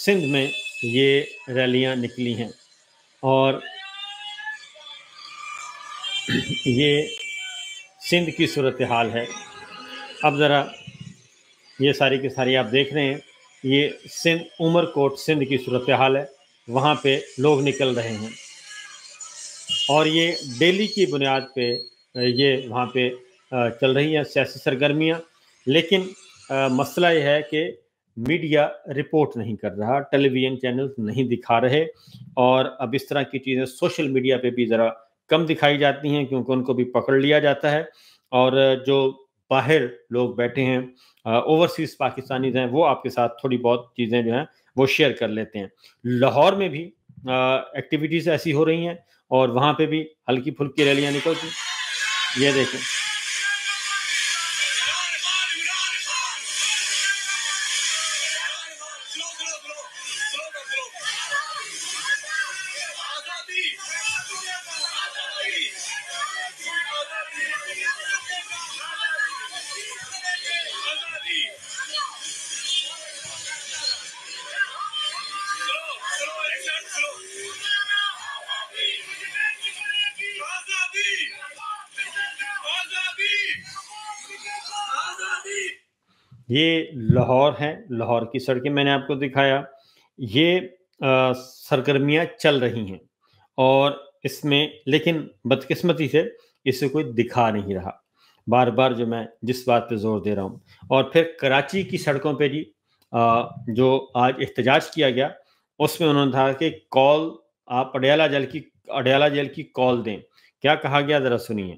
سندھ میں یہ ریلیاں نکلی ہیں اور یہ سندھ کی صورتحال ہے. اب ذرا یہ ساری کی ساری آپ دیکھ رہے ہیں، یہ سندھ عمر کوٹ سندھ کی صورتحال ہے. وہاں پہ لوگ نکل رہے ہیں اور یہ ڈیلی کی بنیاد پہ یہ وہاں پہ چل رہی ہیں سیاسی سرگرمیاں. لیکن مسئلہ یہ ہے کہ میڈیا رپورٹ نہیں کر رہا، ٹیلی ویژن چینلز نہیں دکھا رہے، اور اب اس طرح کی چیزیں سوشل میڈیا پہ بھی ذرا کم دکھائی جاتی ہیں کیونکہ ان کو بھی پکڑ لیا جاتا ہے. اور جو باہر لوگ بیٹھے ہیں اوورسیز پاکستانیز ہیں، وہ آپ کے ساتھ تھوڑی بہت چیزیں جو ہیں وہ شیئر کر لیتے ہیں. لاہور میں بھی ایکٹیویٹیز ایسی ہو رہی ہیں اور وہاں پہ بھی ہلکی پھلکی ریلیاں نکلتی. یہ دیکھیں، یہ لاہور ہے، لاہور کی سڑکیں میں نے آپ کو دکھایا. یہ سرگرمیاں چل رہی ہیں اور اس میں لیکن بدقسمتی سے اسے کوئی دکھا نہیں رہا. بار بار جو میں جس بات پہ زور دے رہا ہوں. اور پھر کراچی کی سڑکوں پہ جی جو آج احتجاج کیا گیا، اس میں انہوں نے کہا کہ کال آپ اڈیالہ جیل کی کال دیں. کیا کہا گیا ذرا سنیے.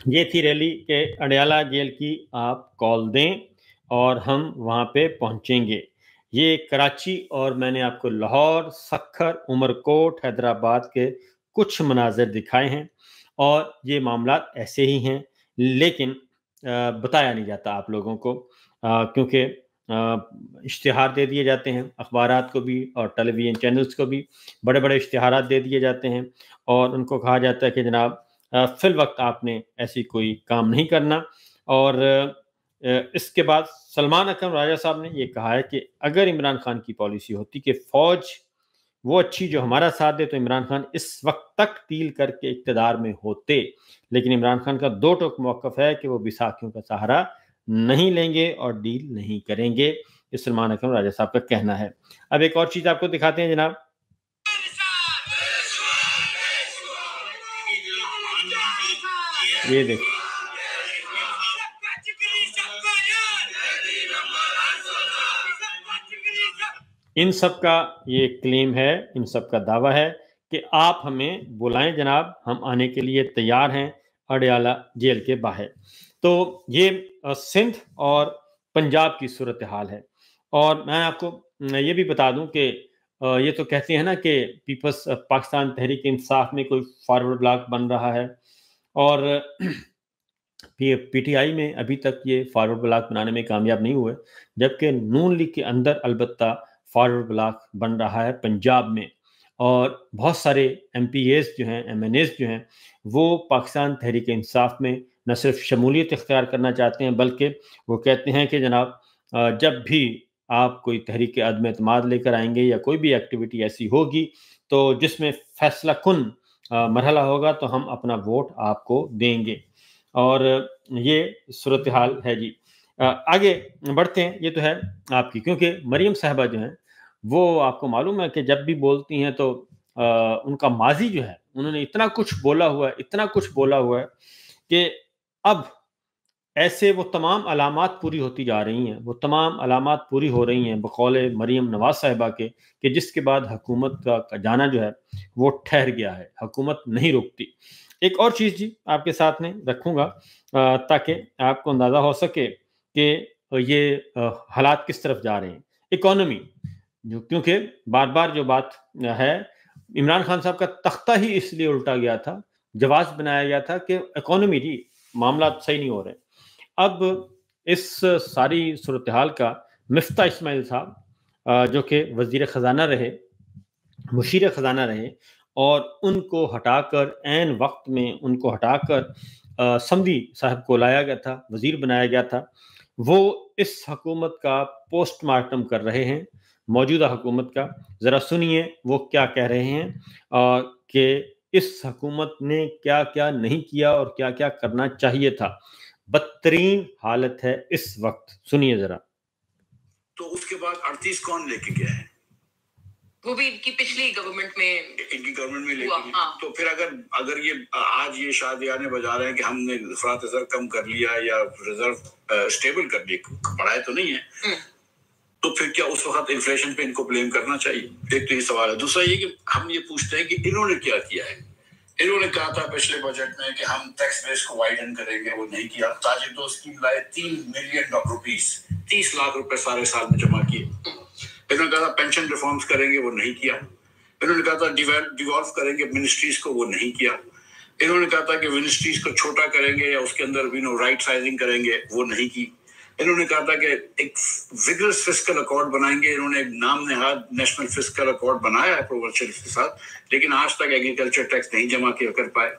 یہ تھی ریلی کہ اڈیالہ جیل کی آپ کال دیں اور ہم وہاں پہ پہنچیں گے. یہ کراچی اور میں نے آپ کو لاہور، سکھر، عمر کوٹ، حیدرآباد کے کچھ مناظر دکھائے ہیں اور یہ معاملات ایسے ہی ہیں، لیکن بتایا نہیں جاتا آپ لوگوں کو کیونکہ اشتہار دے دیے جاتے ہیں اخبارات کو بھی اور ٹیلی ویژن چینلز کو بھی. بڑے بڑے اشتہارات دے دیے جاتے ہیں اور ان کو کہا جاتا ہے کہ جناب فی الوقت آپ نے ایسی کوئی کام نہیں کرنا. اور اس کے بعد سلمان اکرم راجہ صاحب نے یہ کہا ہے کہ اگر عمران خان کی پالیسی ہوتی کہ فوج وہ اچھی جو ہمارا ساتھ دے تو عمران خان اس وقت تک ڈیل کر کے اقتدار میں ہوتے. لیکن عمران خان کا دو ٹوک موقف ہے کہ وہ بیساکھیوں کا سہارا نہیں لیں گے اور ڈیل نہیں کریں گے. یہ سلمان اکرم راجہ صاحب کا کہنا ہے. اب ایک اور چیز آپ کو دکھاتے ہیں جناب. یہ دیکھ، ان سب کا یہ کلیم ہے، ان سب کا دعویٰ ہے کہ آپ ہمیں بلائیں جناب، ہم آنے کے لیے تیار ہیں اڈیالہ جیل کے باہر. تو یہ سندھ اور پنجاب کی صورتحال ہے. اور میں آپ کو یہ بھی بتا دوں کہ یہ تو کہتے ہیں نا کہ پیپلز پاکستان تحریک انصاف میں کوئی فارورڈ بلاک بن رہا ہے، اور پی ٹی آئی میں ابھی تک یہ فارورڈ بلاک بنانے میں کامیاب نہیں ہوئے، جبکہ نون لیگ کے اندر البتہ فارورڈ بلاک بن رہا ہے پنجاب میں. اور بہت سارے ایم پی ایز جو ہیں، ایم این ایز جو ہیں، وہ پاکستان تحریک انصاف میں نہ صرف شمولیت اختیار کرنا چاہتے ہیں بلکہ وہ کہتے ہیں کہ جناب جب بھی آپ کوئی تحریک عدم اعتماد لے کر آئیں گے یا کوئی بھی ایکٹیویٹی ایسی ہوگی تو جس میں فیصلہ کن مرحلہ ہوگا تو ہم اپنا ووٹ آپ کو دیں گے. اور یہ صورتحال ہے جی. آگے بڑھتے ہیں. یہ تو ہے آپ کی، کیونکہ مریم صاحبہ جو ہیں وہ آپ کو معلوم ہے کہ جب بھی بولتی ہیں تو ان کا ماضی جو ہے، انہوں نے اتنا کچھ بولا ہوا ہے کہ اب ایسے وہ تمام علامات پوری ہوتی جا رہی ہیں، وہ تمام علامات پوری ہو رہی ہیں بقول مریم نواز صاحبہ کے، کہ جس کے بعد حکومت کا جانا جو ہے وہ ٹھہر گیا ہے، حکومت نہیں رکتی. ایک اور چیز جی آپ کے ساتھ میں رکھوں گا تاکہ آپ کو اندازہ ہو سکے کہ یہ حالات کس طرف جا رہے ہیں. اکانومی، کیونکہ بار بار جو بات ہے، عمران خان صاحب کا تختہ ہی اس لیے الٹا گیا تھا، جواز بنایا گیا تھا کہ اکانومی جی معاملات صحیح نہیں ہو رہے. اب اس ساری صورتحال کا مفتاح اسماعیل صاحب جو کہ وزیر خزانہ رہے، مشیر خزانہ رہے، اور ان کو ہٹا کر عین وقت میں ان کو ہٹا کر سمدھی صاحب کو لایا گیا تھا، وزیر بنایا گیا تھا، وہ اس حکومت کا پوسٹ مارٹم کر رہے ہیں، موجودہ حکومت کا۔ ذرا سنیے وہ کیا کہہ رہے ہیں کہ اس حکومت نے کیا کیا نہیں کیا اور کیا کیا کرنا چاہیے تھا۔ بدترین حالت ہے اس وقت، سنیے ذرا۔ تو اس کے بعد 38 کون لے کے گیا ہے؟ وہ بھی ان کی پچھلی گورنمنٹ میں لے کے گیا۔ تو پھر اگر یہ آج یہ شادیانے بجا رہے ہیں کہ ہم نے افراط زر کم کر لیا یا ریزرو اسٹیبل کر لیا، بڑھائے تو نہیں ہے، تو پھر کیا اس وقت انفلیشن پہ ان کو بلیم کرنا چاہیے؟ ایک تو یہ سوال ہے۔ دوسرا یہ کہ ہم یہ پوچھتے ہیں کہ انہوں نے کیا کیا ہے۔ انہوں نے کہا تھا پچھلے بجٹ میں کہ ہم ٹیکس بیس کو وائڈن کریں گے، وہ نہیں کیا۔ تاجر دوست اسکیم لائے، 3 ملین روپیز، 30 لاکھ روپے سارے سال میں جمع کیے۔ انہوں نے کہا تھا پینشن ریفارمز کریں گے، وہ نہیں کیا۔ انہوں نے کہا تھا ڈیوالو کریں گے منسٹریز کو، وہ نہیں کیا۔ انہوں نے کہا تھا کہ منسٹریز کو چھوٹا کریں گے یا اس کے اندر رائٹ سائزنگ کریں گے، وہ نہیں کی۔ انہوں نے کہا تھا کہ ایک ویگرس فسکل اکارڈ بنائیں گے، انہوں نے نام نہاد نیشنل فسکل اکارڈ بنایا ہے اپروول شریف کے ساتھ، لیکن آج تک ایگریکلچر ٹیکس نہیں جمع کر پائے۔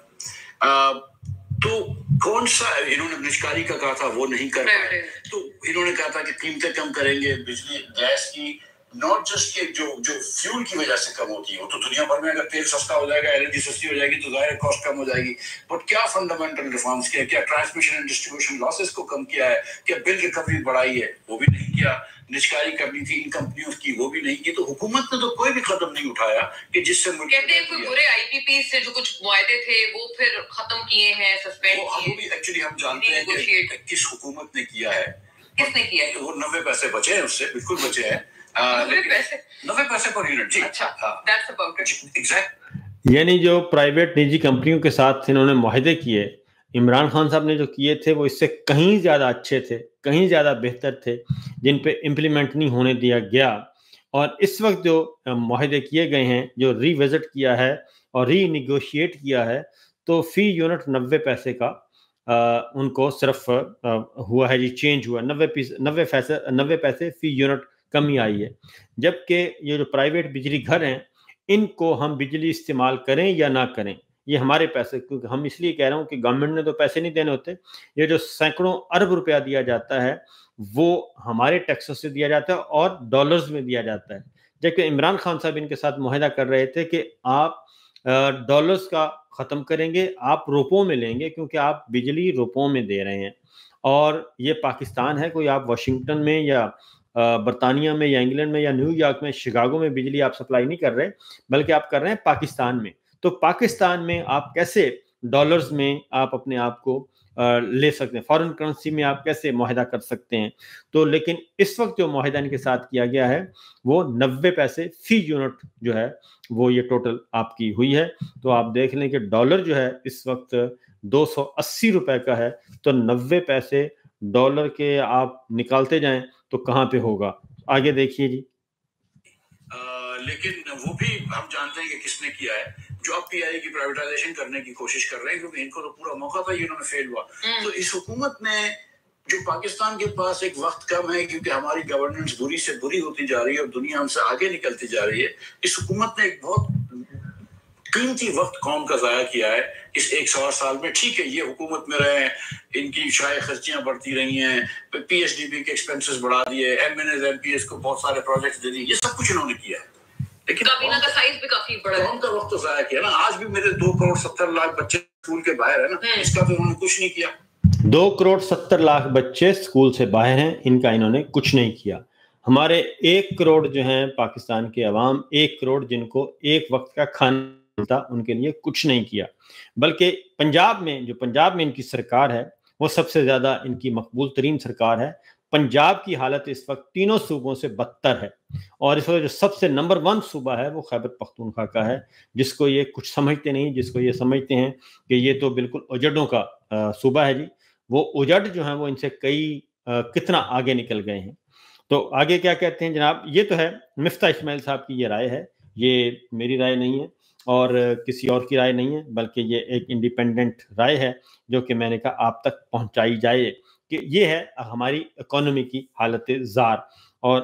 تو کون سا انہوں نے نجکاری کا کہا تھا، وہ نہیں کر پائے۔ تو انہوں نے کہا تھا کہ قیمتیں کم کریں گے بجلی گیس کی، ناٹ جسٹ کہ جو فیول کی وجہ سے کم ہوتی ہے، تو دنیا بھر میں اگر تیل سستا ہو جائے گا، LNG سستی ہو جائے گی تو ظاہر کاسٹ کم ہو جائے گی، بٹ کیا فنڈامنٹل ریفارمز کیا، کیا ٹرانسمیشن اینڈ ڈسٹریبیوشن لاسز کو کم کیا ہے، کیا بل ریکوری بڑھائی ہے، وہ بھی نہیں کیا۔ نجکاری کرنی تھی ان کمپنیوں کی، وہ بھی نہیں کی۔ تو حکومت نے تو کوئی بھی قدم نہیں اٹھایا کہ جس سے کہتے ہیں کوئی برے IPP سے جو کچھ معاہدے تھے وہ پھر ختم کیے ہیں، سسپینڈ کیے۔ وہ بھی ایکچولی ہم جانتے ہیں کہ کس حکومت نے کیا ہے، کس نے کیا ہے۔ وہ 90 پیسے بچے ہیں، اس سے بالکل بچے ہیں، 90 پیسے پر یونٹ۔ جی اچھا، یعنی جو پرائیویٹ نجی کمپنیوں کے ساتھ انہوں نے معاہدے کیے، عمران خان صاحب نے جو کیے تھے وہ اس سے کہیں زیادہ اچھے تھے، کہیں زیادہ بہتر تھے، جن پہ امپلیمنٹ نہیں ہونے دیا گیا۔ اور اس وقت جو معاہدے کیے گئے ہیں، جو ری وزٹ کیا ہے اور ری نیگوشیٹ کیا ہے، تو فی یونٹ 90 پیسے کا ان کو صرف ہوا ہے، جی چینج ہوا، 90 پیسے فی یونٹ کمی آئی ہے۔ جبکہ یہ جو پرائیویٹ بجلی گھر ہیں، ان کو ہم بجلی استعمال کریں یا نہ کریں، یہ ہمارے پیسے، کیونکہ ہم اس لیے کہہ رہا ہوں کہ گورنمنٹ نے تو پیسے نہیں دینے ہوتے، یہ جو سینکڑوں ارب روپیہ دیا جاتا ہے وہ ہمارے ٹیکسوں سے دیا جاتا ہے اور ڈالرز میں دیا جاتا ہے۔ جبکہ عمران خان صاحب ان کے ساتھ معاہدہ کر رہے تھے کہ آپ ڈالرز کا ختم کریں گے، آپ روپوں میں لیں گے، کیونکہ آپ بجلی روپوں میں دے رہے ہیں، اور یہ پاکستان ہے، کوئی آپ واشنگٹن میں یا برطانیہ میں یا انگلینڈ میں یا نیو یارک میں، شکاگو میں بجلی آپ سپلائی نہیں کر رہے، بلکہ آپ کر رہے ہیں پاکستان میں۔ تو پاکستان میں آپ کیسے ڈالرز میں آپ اپنے آپ کو لے سکتے ہیں، فارن کرنسی میں آپ کیسے معاہدہ کر سکتے ہیں؟ تو لیکن اس وقت جو معاہدہ ان کے ساتھ کیا گیا ہے وہ 90 پیسے فی یونٹ جو ہے وہ یہ ٹوٹل آپ کی ہوئی ہے۔ تو آپ دیکھ لیں کہ ڈالر جو ہے اس وقت 280 روپے کا ہے، تو 90 پیسے ڈالر کے آپ نکالتے جائیں تو کہاں پہ ہوگا؟ آگے دیکھیے جی۔ لیکن وہ بھی ہم جانتے ہیں کہ کس نے کیا ہے، جو اب PI کی پرائیویٹائزیشن کرنے کی کوشش کر رہے ہیں، کیونکہ ان کو تو پورا موقع تھا، انہوں نے فیل ہوا۔ تو اس حکومت نے، جو پاکستان کے پاس ایک وقت کم ہے کیونکہ ہماری گورننس بری سے بری ہوتی جا رہی ہے اور دنیا ہم سے آگے نکلتی جا رہی ہے، اس حکومت نے ایک بہت قیمتی وقت قوم کا ضائع کیا ہے اس 1.25 سال میں۔ ٹھیک ہے، یہ حکومت میں رہے ہیں، ان کی شائع خرچیاں بڑھتی رہی ہیں، PSDB کے ایکسپینسز بڑھا دیے، MNAs MPs کو بہت سارے پروجیکٹس دے دیے، یہ سب کچھ انہوں نے کیا ہے، لیکن کابینہ کا سائز بھی کافی بڑا ہے، قوم کا وقت تو ضائع کیا نا۔ آج بھی میرے 2 کروڑ 70 لاکھ بچے اسکول کے باہر ہیں نا، اس کا تو انہوں نے کچھ نہیں کیا۔ 2 کروڑ 70 لاکھ بچے اسکول سے باہر ہیں، ان کا انہوں نے کچھ نہیں کیا۔ ہمارے 1 کروڑ جو ہیں پاکستان کے عوام، 1 کروڑ جن کو ایک وقت کا کھانا ملتا، ان کے لیے کچھ نہیں کیا۔ بلکہ پنجاب میں ان کی سرکار ہے وہ سب سے زیادہ ان کی مقبول ترین سرکار ہے۔ پنجاب کی حالت اس وقت تینوں صوبوں سے بدتر ہے، اور اس وقت جو سب سے نمبر 1 صوبہ ہے وہ خیبر پختونخوا کا ہے، جس کو یہ کچھ سمجھتے نہیں، جس کو یہ سمجھتے ہیں کہ یہ تو بالکل اجڑوں کا صوبہ ہے۔ جی وہ اجڑ جو ہیں وہ ان سے کتنا آگے نکل گئے ہیں۔ تو آگے کیا کہتے ہیں جناب؟ یہ تو ہے مفتاح اسماعیل صاحب کی یہ رائے ہے، یہ میری رائے نہیں ہے۔ اور کسی اور کی رائے نہیں ہے، بلکہ یہ ایک انڈیپینڈنٹ رائے ہے جو کہ میں نے کہا آپ تک پہنچائی جائے کہ یہ ہے ہماری اکانومی کی حالت زار۔ اور